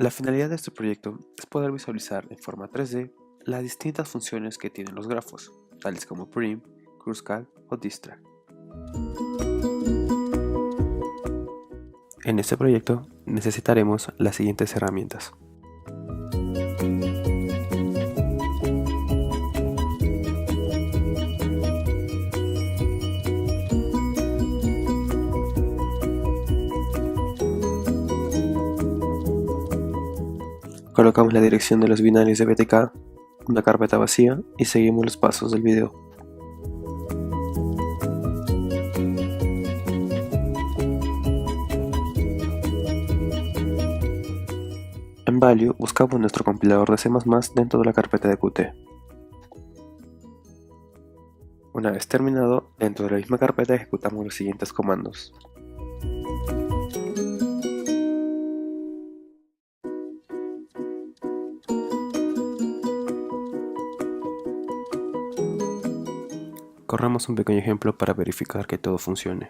La finalidad de este proyecto es poder visualizar en forma 3D las distintas funciones que tienen los grafos, tales como prim, crucial o distract. En este proyecto necesitaremos las siguientes herramientas. Colocamos la dirección de los binarios de BTK, una carpeta vacía y seguimos los pasos del video. En Value buscamos nuestro compilador de C++ dentro de la carpeta de Qt. Una vez terminado, dentro de la misma carpeta ejecutamos los siguientes comandos. Corramos un pequeño ejemplo para verificar que todo funcione.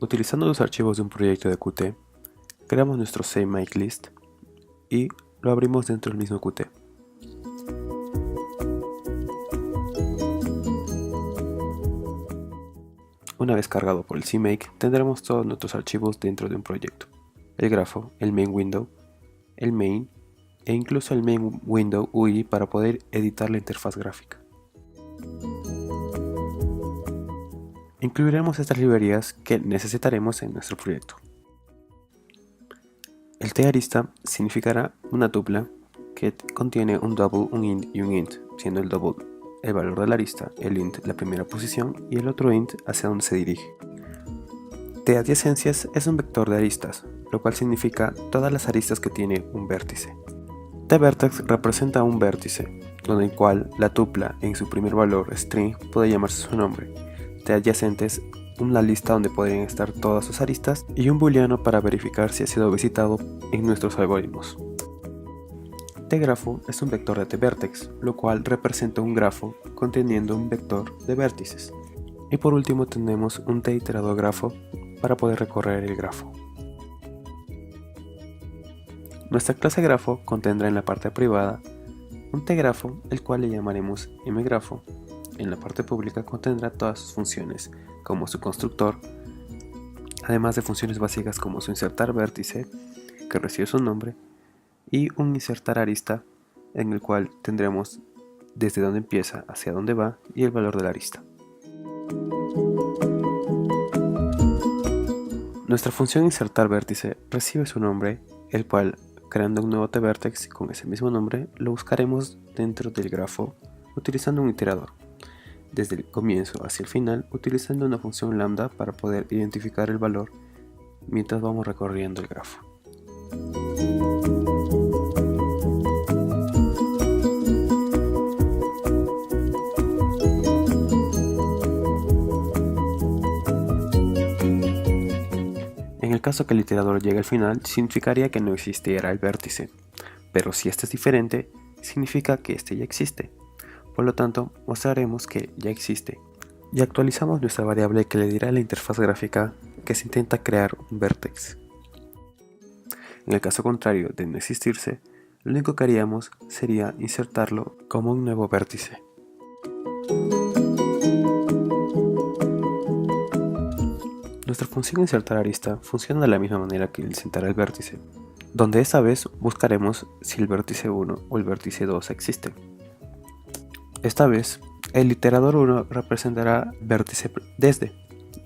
Utilizando los archivos de un proyecto de Qt, creamos nuestro CMakeList y lo abrimos dentro del mismo Qt. Una vez cargado por el CMake, tendremos todos nuestros archivos dentro de un proyecto: el grafo, el main window, el main e incluso el main window UI para poder editar la interfaz gráfica. Incluiremos estas librerías que necesitaremos en nuestro proyecto. El t-arista significará una tupla que contiene un double, un int y un int, siendo el double el valor de la arista, el int la primera posición y el otro int hacia donde se dirige. T-adyacencias es un vector de aristas, lo cual significa todas las aristas que tiene un vértice. T-vertex representa un vértice, donde el cual la tupla en su primer valor string puede llamarse su nombre. T-adyacentes, una lista donde podrían estar todas sus aristas, y un booleano para verificar si ha sido visitado en nuestros algoritmos. T-grafo es un vector de T-vertex, lo cual representa un grafo conteniendo un vector de vértices. Y por último tenemos un T-iterador grafo para poder recorrer el grafo. Nuestra clase grafo contendrá en la parte privada un T-grafo, el cual le llamaremos mgrafo. En la parte pública contendrá todas sus funciones, como su constructor, además de funciones básicas como su insertar vértice, que recibe su nombre, y un insertar arista, en el cual tendremos desde dónde empieza hacia dónde va y el valor de la arista. Nuestra función insertar vértice recibe su nombre, el cual, creando un nuevo t-vertex con ese mismo nombre, lo buscaremos dentro del grafo utilizando un iterador, desde el comienzo hacia el final, utilizando una función lambda para poder identificar el valor mientras vamos recorriendo el grafo. En el caso que el iterador llegue al final, significaría que no existiera el vértice, pero si este es diferente, significa que este ya existe. Por lo tanto, mostraremos que ya existe y actualizamos nuestra variable que le dirá a la interfaz gráfica que se intenta crear un vértex. En el caso contrario de no existirse, lo único que haríamos sería insertarlo como un nuevo vértice. Nuestra función insertar arista funciona de la misma manera que el insertar el vértice, donde esta vez buscaremos si el vértice 1 o el vértice 2 existen. Esta vez, el iterador 1 representará vértice desde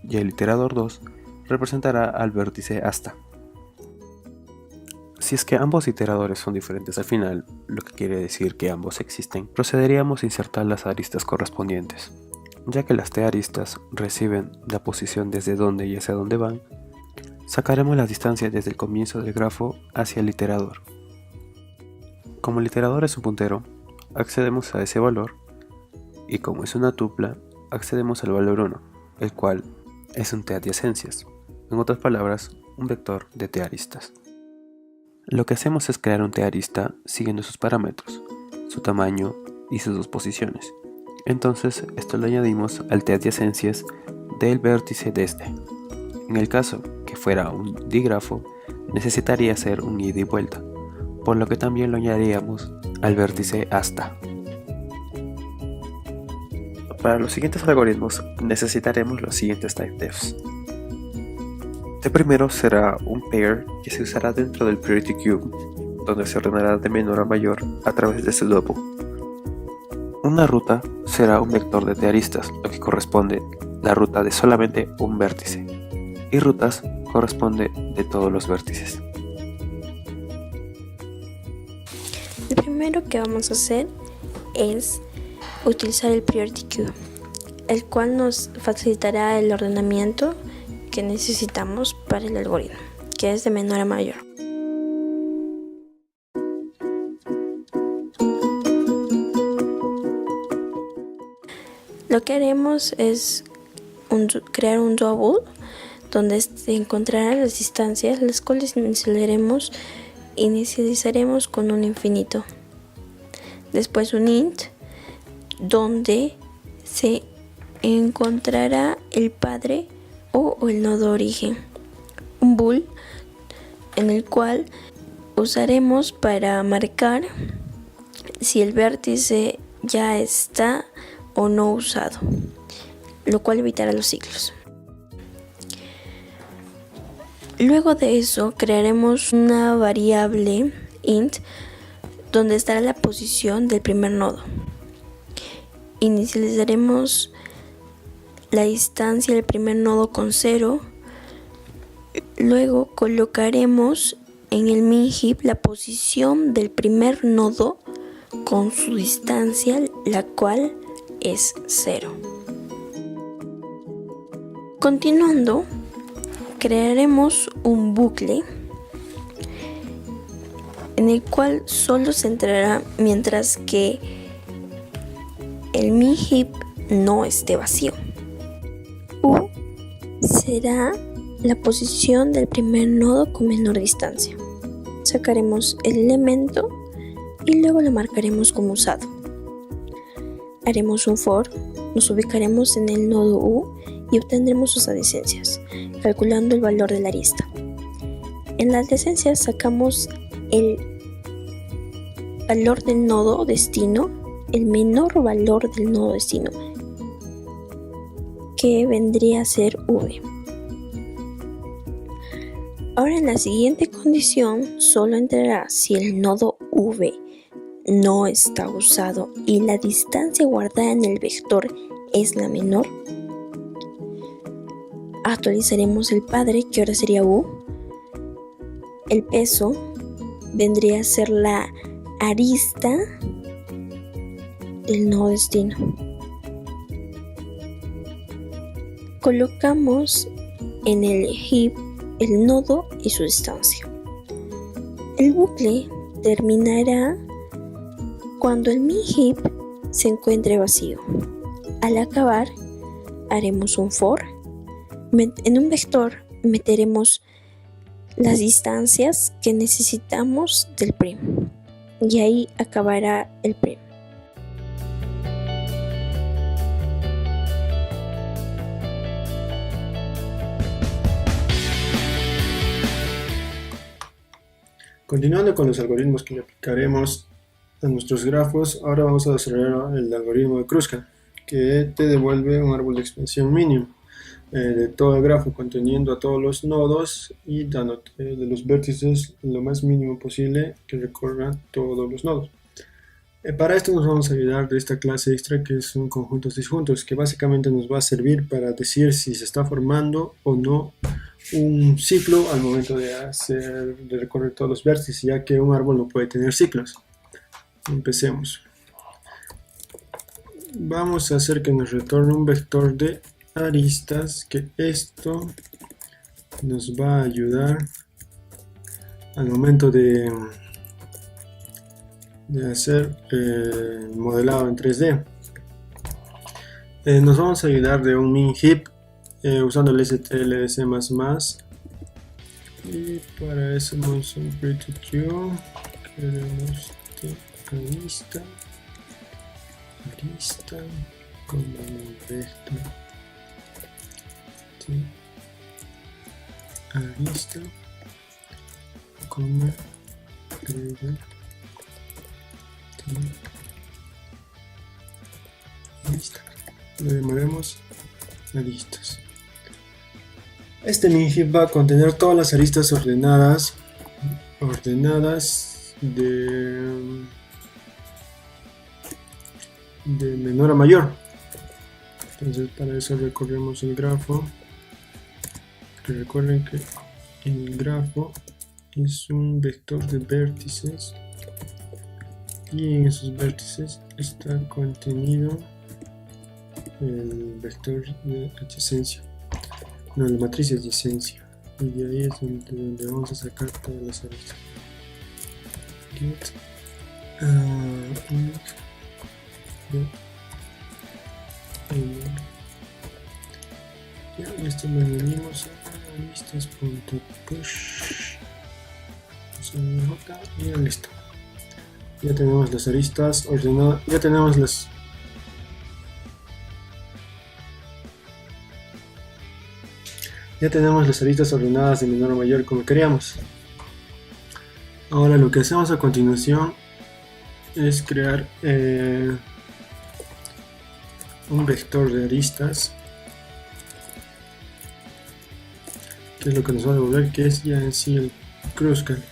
y el iterador 2 representará al vértice hasta. Si es que ambos iteradores son diferentes al final, lo que quiere decir que ambos existen, procederíamos a insertar las aristas correspondientes. Ya que las t-aristas reciben la posición desde donde y hacia dónde van, sacaremos las distancias desde el comienzo del grafo hacia el iterador. Como el iterador es un puntero, accedemos a ese valor, y como es una tupla, accedemos al valor 1, el cual es un t-adyacencias, en otras palabras, un vector de t-aristas. Lo que hacemos es crear un T-arista siguiendo sus parámetros, su tamaño y sus dos posiciones. Entonces esto lo añadimos al T-adyacencias del vértice de este. En el caso que fuera un dígrafo, necesitaría ser un ida y vuelta, por lo que también lo añadiríamos al vértice hasta. Para los siguientes algoritmos necesitaremos los siguientes type-defs. El primero será un pair que se usará dentro del priority queue, donde se ordenará de menor a mayor a través de este double. Una ruta será un vector de T-aristas, lo que corresponde la ruta de solamente un vértice, y rutas corresponde de todos los vértices. Lo primero que vamos a hacer es utilizar el priority queue, el cual nos facilitará el ordenamiento que necesitamos para el algoritmo, que es de menor a mayor. Lo que haremos es crear un double donde se encontrarán las distancias, las cuales inicializaremos con un infinito. Después un int donde se encontrará el padre o el nodo origen. Un bool en el cual usaremos para marcar si el vértice ya está o no usado, lo cual evitará los ciclos. Luego de eso crearemos una variable int donde estará la posición del primer nodo. Inicializaremos la distancia del primer nodo con 0. Luego colocaremos en el min heap la posición del primer nodo con su distancia, la cual es 0. Continuando, crearemos un bucle en el cual solo se entrará mientras que el min heap no esté vacío. U será la posición del primer nodo con menor distancia. Sacaremos el elemento y luego lo marcaremos como usado. Haremos un for, nos ubicaremos en el nodo U y obtendremos sus adyacencias, calculando el valor de la arista. En la adyacencia sacamos el valor del nodo destino, el menor valor del nodo destino, que vendría a ser V. Ahora en la siguiente condición solo entrará si el nodo V no está usado y la distancia guardada en el vector es la menor. Actualizaremos el padre, que ahora sería U. El peso vendría a ser la arista del nodo destino. Colocamos en el heap el nodo y su distancia. El bucle terminará cuando el min heap se encuentre vacío. Al acabar, haremos un for. En un vector meteremos las distancias que necesitamos del prim y ahí acabará el prim. Continuando con los algoritmos que le aplicaremos a nuestros grafos, ahora vamos a desarrollar el algoritmo de Kruskal, que te devuelve un árbol de expansión mínimo de todo el grafo, conteniendo a todos los nodos y dándote de los vértices lo más mínimo posible que recorran todos los nodos. Para esto nos vamos a ayudar de esta clase extra, que son conjuntos disjuntos, que básicamente nos va a servir para decir si se está formando o no un ciclo al momento de recorrer todos los vértices, ya que un árbol no puede tener ciclos. Empecemos. Vamos a hacer que nos retorne un vector de aristas, que esto nos va a ayudar al momento de hacer modelado en 3D. Nos vamos a ayudar de un min heap usando el STL de C++, Y para eso vamos a un pretty true. Queremos de arista como vector de arista como regla de arista. Lo llamaremos aristas. Este min-heap va a contener todas las aristas ordenadas de menor a mayor. Entonces para eso recorremos el grafo. Recuerden que el grafo es un vector de vértices y en esos vértices está contenido el vector de adyacencia, no, la matriz de adyacencia, y de ahí es donde vamos a sacar todas las aristas. Ya, esto lo añadimos a aristas.push y ya listo. Ya tenemos las aristas ordenadas, ya tenemos las aristas ordenadas de menor a mayor como queríamos. Ahora lo que hacemos a continuación es crear un vector de aristas, que es lo que nos va a devolver, que es ya en sí el Kruskal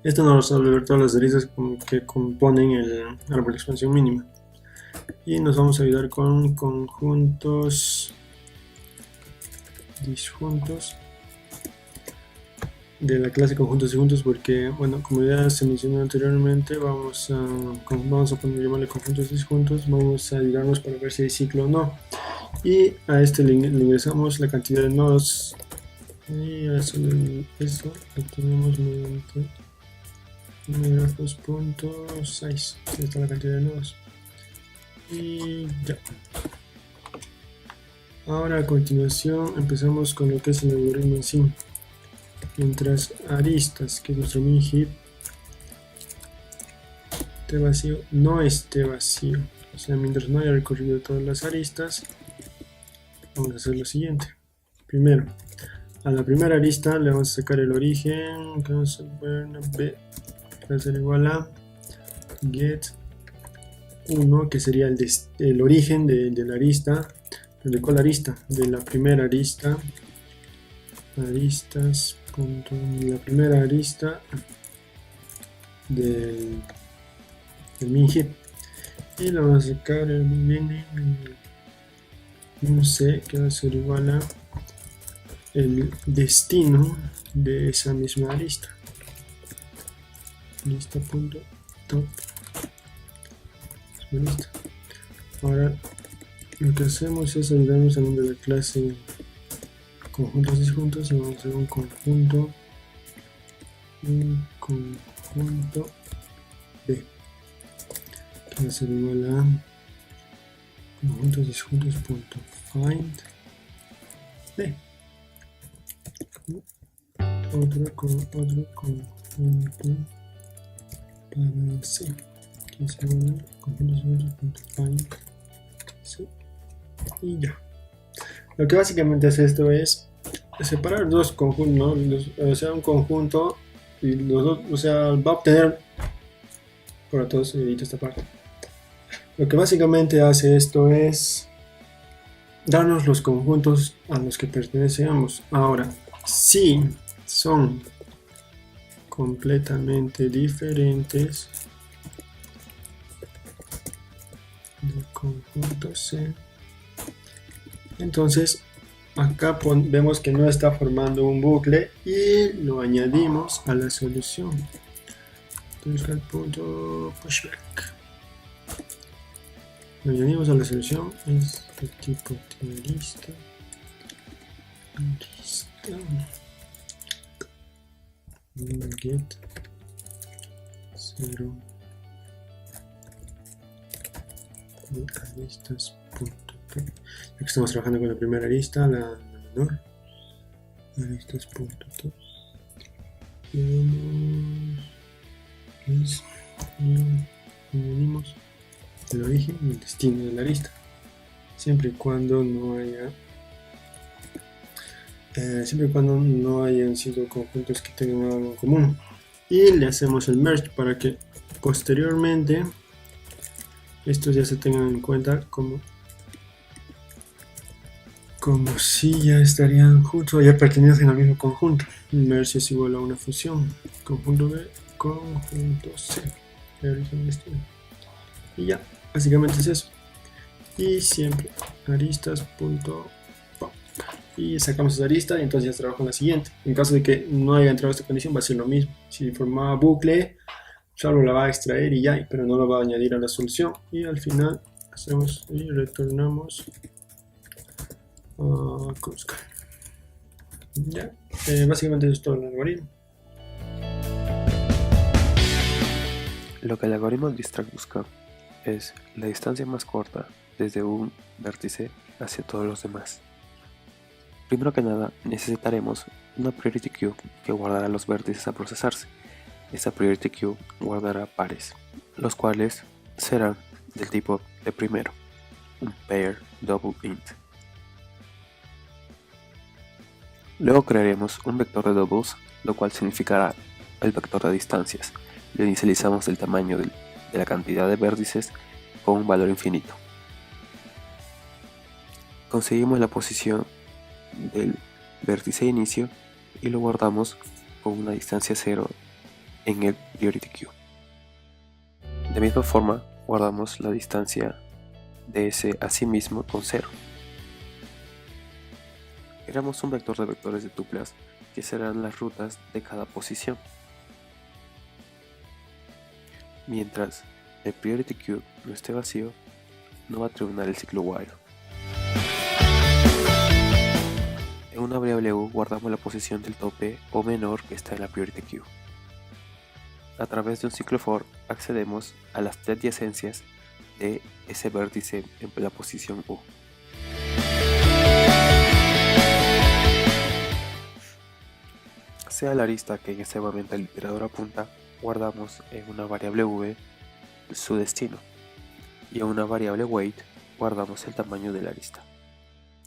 esto nos va a devolver todas las aristas que componen el árbol de expansión mínima, y nos vamos a ayudar con conjuntos disjuntos de la clase conjuntos disjuntos, porque bueno, como ya se mencionó anteriormente, vamos a llamarle conjuntos disjuntos. Vamos a ayudarnos para ver si hay ciclo o no, y a este le ingresamos la cantidad de nodos, y a eso lo obtenemos mediante grafos.size. Ahí está la cantidad de nodos y ya. Ahora a continuación empezamos con lo que es el algoritmo en sí. Mientras aristas, que es nuestro min-heap, esté vacío, no esté vacío, o sea, mientras no haya recorrido todas las aristas, vamos a hacer lo siguiente. Primero, a la primera arista le vamos a sacar el origen, que vamos a poner una b, que va a ser igual a get 1, que sería el origen de la arista. ¿De cuál arista? De la primera arista. Aristas. La primera arista del min-heap, y le vamos a sacar un C, que va a ser igual a el destino de esa misma arista. Lista.top. Listo. Ahora lo que hacemos es ayudarnos al nombre de la clase conjuntos disjuntos, y vamos a hacer un conjunto B, que va a ser igual a conjuntos disjuntos.find B. Otro conjunto para C, que es igual a conjuntos disjuntos.find C, y ya. Lo que básicamente hace esto es separar dos conjuntos, ¿no? O sea, un conjunto, y los dos, o sea, va a obtener, por todos edito esta parte. Lo que básicamente hace esto es darnos los conjuntos a los que pertenecen ambos. Ahora, si son completamente diferentes del conjunto C, entonces acá vemos que no está formando un bucle y lo añadimos a la solución. Entonces al punto pushback lo añadimos a la solución, es de tipo arista get 0 aristas.top. Aquí estamos trabajando con la primera arista, la menor. Aristas.top. Unimos el origen y el destino de la arista, siempre y cuando no hayan sido conjuntos que tengan algo en común, y le hacemos el merge para que posteriormente estos ya se tengan en cuenta como si ya estarían juntos o ya pertenecen al mismo conjunto. Merge es igual a una fusión, conjunto B, conjunto C, y ya, básicamente es eso. Y siempre aristas.pop, y sacamos esa arista y entonces ya trabajo en la siguiente. En caso de que no haya entrado esta condición, va a ser lo mismo. Si formaba bucle, solo la va a extraer y ya, pero no lo va a añadir a la solución. Y al final hacemos y retornamos a Kruskal. Ya, básicamente eso es todo el algoritmo. Lo que el algoritmo Distract busca es la distancia más corta desde un vértice hacia todos los demás. Primero que nada, necesitaremos una priority queue que guardará los vértices a procesarse. Esta priority queue guardará pares, los cuales serán del tipo de primero, un pair double int. Luego crearemos un vector de doubles, lo cual significará el vector de distancias. Le inicializamos el tamaño de la cantidad de vértices con un valor infinito. Conseguimos la posición del vértice de inicio y lo guardamos con una distancia 0 en el priority queue. De misma forma, guardamos la distancia de ese a sí mismo con 0. Creamos un vector de vectores de tuplas que serán las rutas de cada posición. Mientras el priority queue no esté vacío, no va a terminar el ciclo while. En una variable u guardamos la posición del tope o menor que está en la priority queue. A través de un ciclo for accedemos a las adyacencias de ese vértice en la posición u. Sea la arista que en este momento el iterador apunta, guardamos en una variable v su destino y en una variable weight guardamos el tamaño de la arista.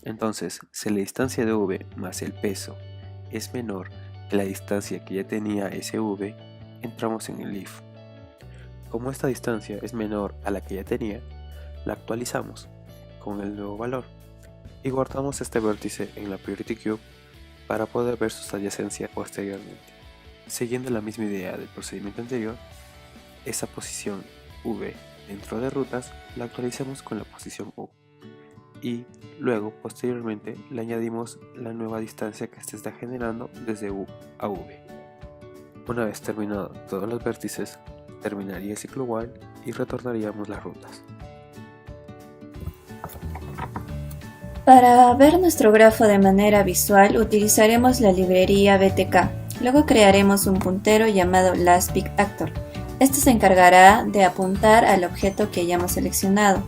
Entonces, si la distancia de v más el peso es menor que la distancia que ya tenía ese v, entramos en el if. Como esta distancia es menor a la que ya tenía, la actualizamos con el nuevo valor y guardamos este vértice en la priority queue para poder ver sus adyacencias posteriormente. Siguiendo la misma idea del procedimiento anterior, esa posición v dentro de rutas la actualizamos con la posición u y luego posteriormente le añadimos la nueva distancia que se está generando desde u a v. Una vez terminado todos los vértices, terminaría el ciclo while y retornaríamos las rutas. Para ver nuestro grafo de manera visual utilizaremos la librería BTK. Luego crearemos un puntero llamado lastPickActor. Este se encargará de apuntar al objeto que hayamos seleccionado.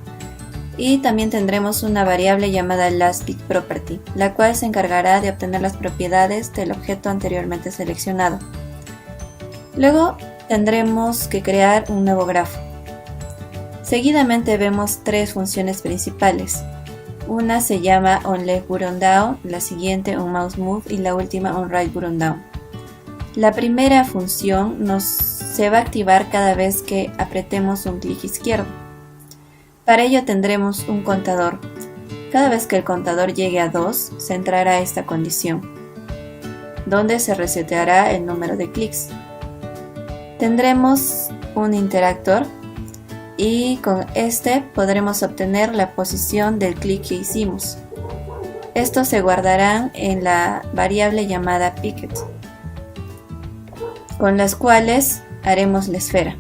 Y también tendremos una variable llamada lastPickProperty, la cual se encargará de obtener las propiedades del objeto anteriormente seleccionado. Luego tendremos que crear un nuevo grafo. Seguidamente vemos tres funciones principales. Una se llama onLeftButtonDown, la siguiente onMouseMove y la última onRightButtonDown. La primera función se va a activar cada vez que apretemos un clic izquierdo. Para ello tendremos un contador. Cada vez que el contador llegue a 2, se entrará esta condición, donde se reseteará el número de clics. Tendremos un interactor y con este podremos obtener la posición del clic que hicimos. Estos se guardarán en la variable llamada Picket, con las cuales haremos la esfera.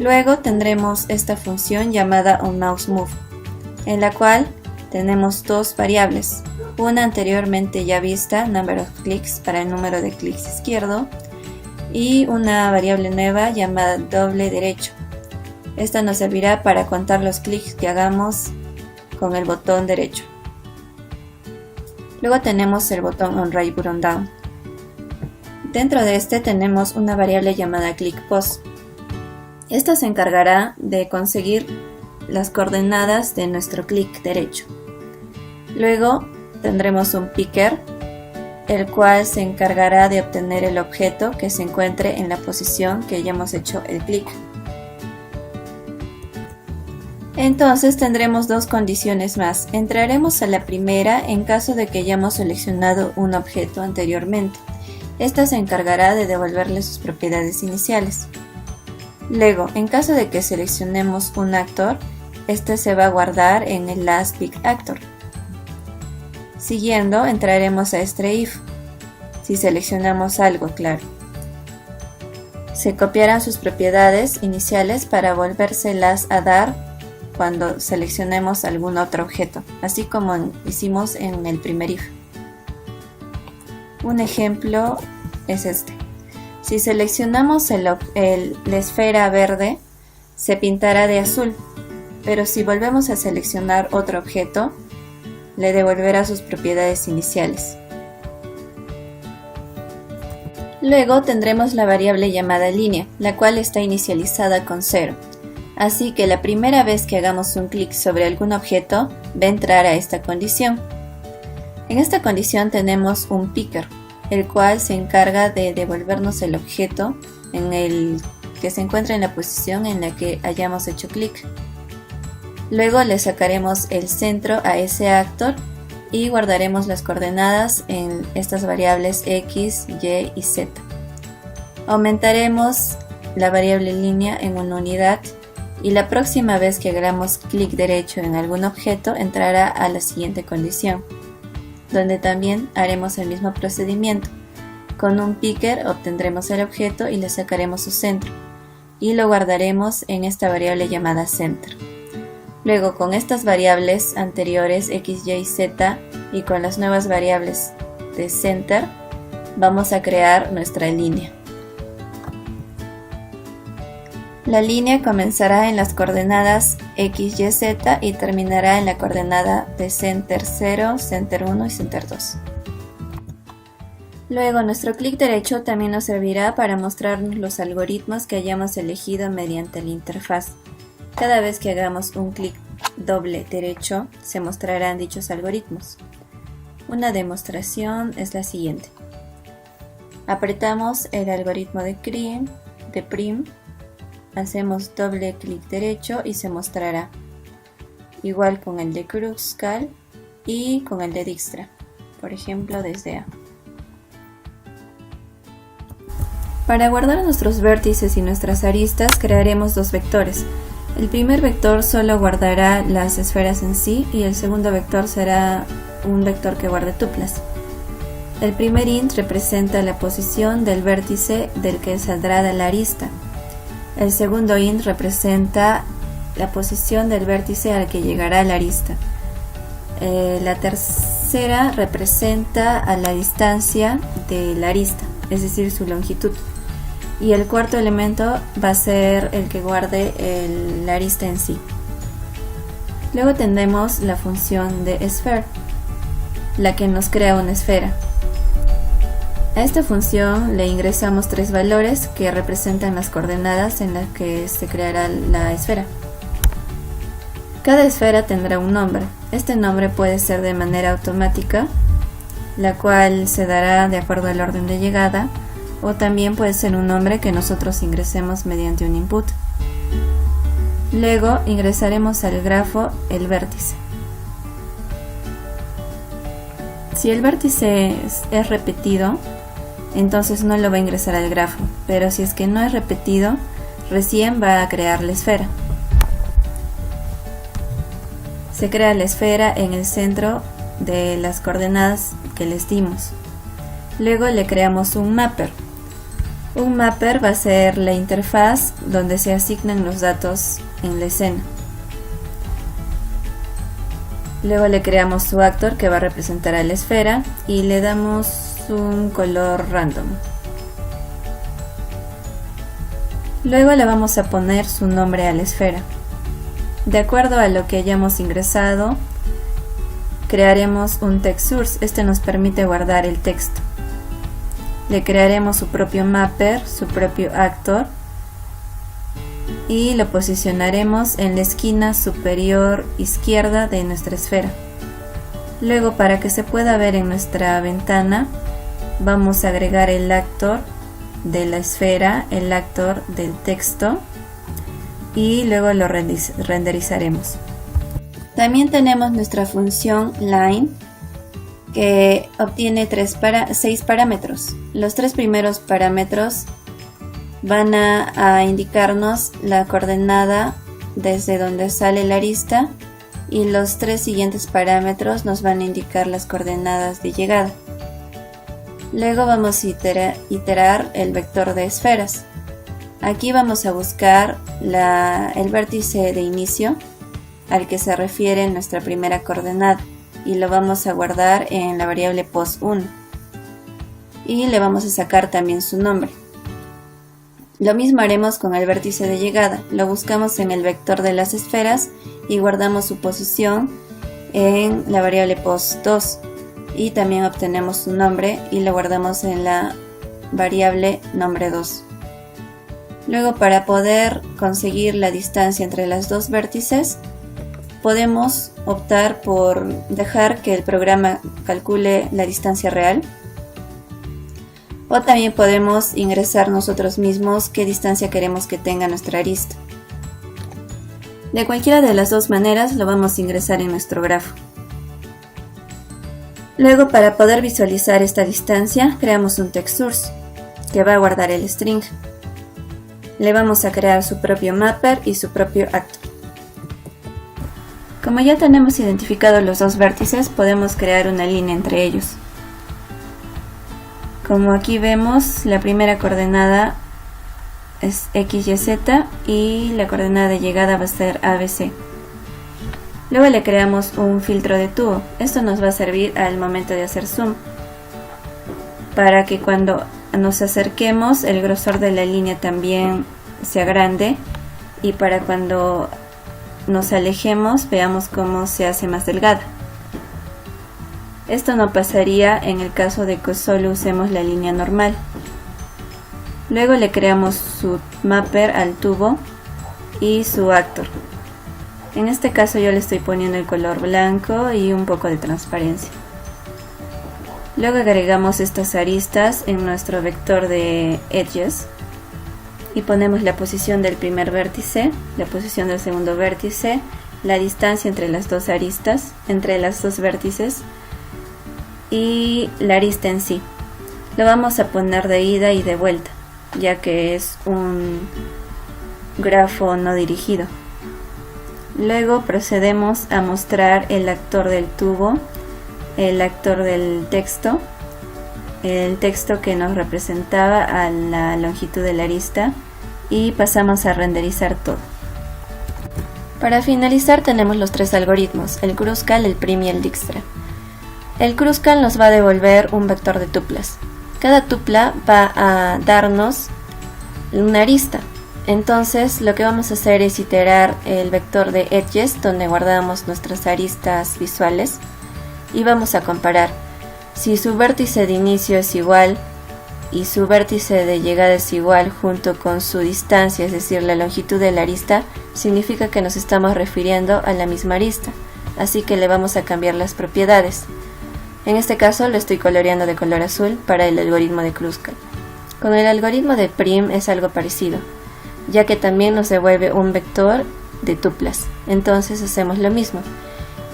Luego tendremos esta función llamada onMouseMove, en la cual tenemos dos variables, una anteriormente ya vista, number of clicks, para el número de clics izquierdo, y una variable nueva llamada doble derecho, Esta nos servirá para contar los clics que hagamos con el botón derecho. Luego tenemos el botón on right button down. Dentro de este tenemos una variable llamada clickPos. Esta se encargará de conseguir las coordenadas de nuestro clic derecho. Luego tendremos un picker, el cual se encargará de obtener el objeto que se encuentre en la posición que hayamos hecho el clic. Entonces tendremos dos condiciones más. Entraremos a la primera en caso de que hayamos seleccionado un objeto anteriormente. Esta se encargará de devolverle sus propiedades iniciales. Luego, en caso de que seleccionemos un actor, este se va a guardar en el LastPickActor. Siguiendo, entraremos a este if, si seleccionamos algo, claro. Se copiarán sus propiedades iniciales para volvérselas a dar cuando seleccionemos algún otro objeto, así como hicimos en el primer if. Un ejemplo es este. Si seleccionamos la esfera verde, se pintará de azul, pero si volvemos a seleccionar otro objeto, le devolverá sus propiedades iniciales. Luego tendremos la variable llamada línea, la cual está inicializada con 0. Así que la primera vez que hagamos un clic sobre algún objeto, va a entrar a esta condición. En esta condición tenemos un picker, el cual se encarga de devolvernos el objeto que se encuentra en la posición en la que hayamos hecho clic. Luego le sacaremos el centro a ese actor y guardaremos las coordenadas en estas variables X, Y y Z. Aumentaremos la variable línea en una unidad y la próxima vez que hagamos clic derecho en algún objeto entrará a la siguiente condición, donde también haremos el mismo procedimiento. Con un picker obtendremos el objeto y le sacaremos su centro y lo guardaremos en esta variable llamada center. Luego, con estas variables anteriores X, Y y Z y con las nuevas variables de center, vamos a crear nuestra línea. La línea comenzará en las coordenadas X, Y, Z y terminará en la coordenada de center 0, center 1 y center 2. Luego, nuestro clic derecho también nos servirá para mostrarnos los algoritmos que hayamos elegido mediante la interfaz. Cada vez que hagamos un clic doble derecho, se mostrarán dichos algoritmos. Una demostración es la siguiente. Apretamos el algoritmo de prim, hacemos doble clic derecho y se mostrará. Igual con el de Kruskal y con el de Dijkstra, por ejemplo desde A. Para guardar nuestros vértices y nuestras aristas crearemos dos vectores. El primer vector solo guardará las esferas en sí y el segundo vector será un vector que guarde tuplas. El primer int representa la posición del vértice del que saldrá de la arista. El segundo int representa la posición del vértice al que llegará a la arista. La tercera representa a la distancia de la arista, es decir, su longitud. Y el cuarto elemento va a ser el que guarde la arista en sí. Luego tendremos la función de sphere, la que nos crea una esfera. A esta función le ingresamos tres valores que representan las coordenadas en las que se creará la esfera. Cada esfera tendrá un nombre. Este nombre puede ser de manera automática, la cual se dará de acuerdo al orden de llegada, o también puede ser un nombre que nosotros ingresemos mediante un input. Luego ingresaremos al grafo el vértice. Si el vértice es repetido, entonces no lo va a ingresar al grafo, pero si es que no es repetido, recién va a crear la esfera. Se crea la esfera en el centro de las coordenadas que les dimos. Luego le creamos un mapper. Un mapper va a ser la interfaz donde se asignan los datos en la escena. Luego le creamos su actor que va a representar a la esfera y le damos un color random. Luego le vamos a poner su nombre a la esfera. De acuerdo a lo que hayamos ingresado, crearemos un text source. Este nos permite guardar el texto. Le crearemos su propio mapper, su propio actor, y lo posicionaremos en la esquina superior izquierda de nuestra esfera. Luego, para que se pueda ver en nuestra ventana, vamos a agregar el actor de la esfera, el actor del texto, y luego lo renderizaremos. También tenemos nuestra función line, que obtiene 6 parámetros. Los 3 primeros parámetros van a indicarnos la coordenada desde donde sale la arista, y los 3 siguientes parámetros nos van a indicar las coordenadas de llegada. Luego vamos a iterar el vector de esferas. Aquí vamos a buscar el vértice de inicio al que se refiere nuestra primera coordenada, y lo vamos a guardar en la variable post1, y le vamos a sacar también su nombre. Lo mismo haremos con el vértice de llegada. Lo buscamos en el vector de las esferas y guardamos su posición en la variable post2, y también obtenemos su nombre y lo guardamos en la variable nombre2. Luego, para poder conseguir la distancia entre las dos vértices, podemos optar por dejar que el programa calcule la distancia real, o también podemos ingresar nosotros mismos qué distancia queremos que tenga nuestra arista. De cualquiera de las dos maneras lo vamos a ingresar en nuestro grafo. Luego, para poder visualizar esta distancia, creamos un text source que va a guardar el string. Le vamos a crear su propio mapper y su propio actor. Como ya tenemos identificados los dos vértices, podemos crear una línea entre ellos. Como aquí vemos, la primera coordenada es X, Y, Z, y la coordenada de llegada va a ser ABC. Luego le creamos un filtro de tubo. Esto nos va a servir al momento de hacer zoom, para que cuando nos acerquemos el grosor de la línea también sea grande, y para cuando nos alejemos veamos cómo se hace más delgada. Esto no pasaría en el caso de que solo usemos la línea normal. Luego le creamos su mapper al tubo y su actor. En este caso yo le estoy poniendo el color blanco y un poco de transparencia. Luego agregamos estas aristas en nuestro vector de edges y ponemos la posición del primer vértice, la posición del segundo vértice, la distancia entre las dos aristas, entre las dos vértices, y la arista en sí. Lo vamos a poner de ida y de vuelta, ya que es un grafo no dirigido. Luego procedemos a mostrar el actor del tubo, el actor del texto, el texto que nos representaba a la longitud de la arista, y pasamos a renderizar todo. Para finalizar tenemos los 3 algoritmos, el Kruskal, el prim y el Dijkstra. El Kruskal nos va a devolver un vector de tuplas. Cada tupla va a darnos una arista. Entonces lo que vamos a hacer es iterar el vector de edges, donde guardamos nuestras aristas visuales, y vamos a comparar. Si su vértice de inicio es igual y su vértice de llegada es igual junto con su distancia, es decir, la longitud de la arista, significa que nos estamos refiriendo a la misma arista. Así que le vamos a cambiar las propiedades. En este caso lo estoy coloreando de color azul para el algoritmo de Kruskal. Con el algoritmo de prim es algo parecido, ya que también nos devuelve un vector de tuplas. Entonces hacemos lo mismo.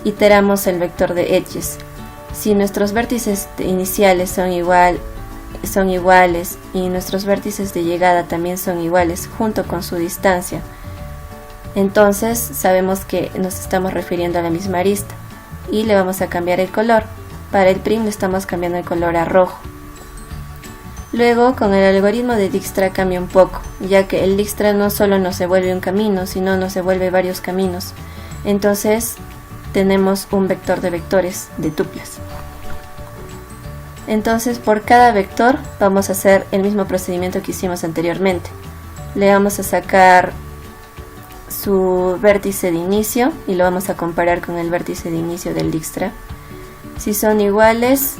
Iteramos el vector de edges. Si nuestros vértices iniciales son iguales y nuestros vértices de llegada también son iguales junto con su distancia, entonces sabemos que nos estamos refiriendo a la misma arista, y le vamos a cambiar el color. Para el prim le estamos cambiando el color a rojo. Luego, con el algoritmo de Dijkstra cambia un poco, ya que el Dijkstra no solo nos devuelve un camino, sino nos devuelve varios caminos. Entonces tenemos un vector de vectores de tuplas. Entonces por cada vector vamos a hacer el mismo procedimiento que hicimos anteriormente. Le vamos a sacar su vértice de inicio y lo vamos a comparar con el vértice de inicio del Dijkstra. Si son iguales,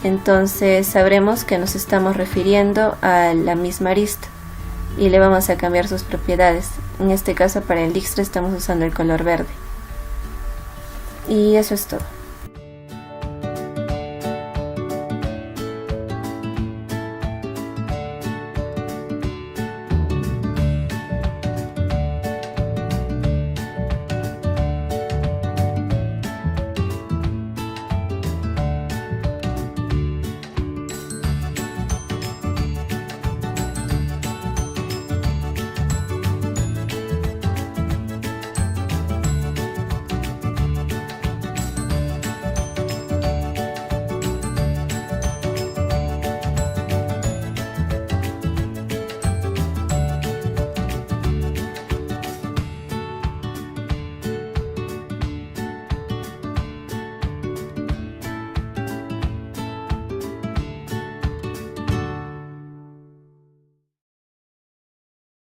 entonces sabremos que nos estamos refiriendo a la misma arista y le vamos a cambiar sus propiedades. En este caso, para el Dijkstra estamos usando el color verde. Y eso es todo.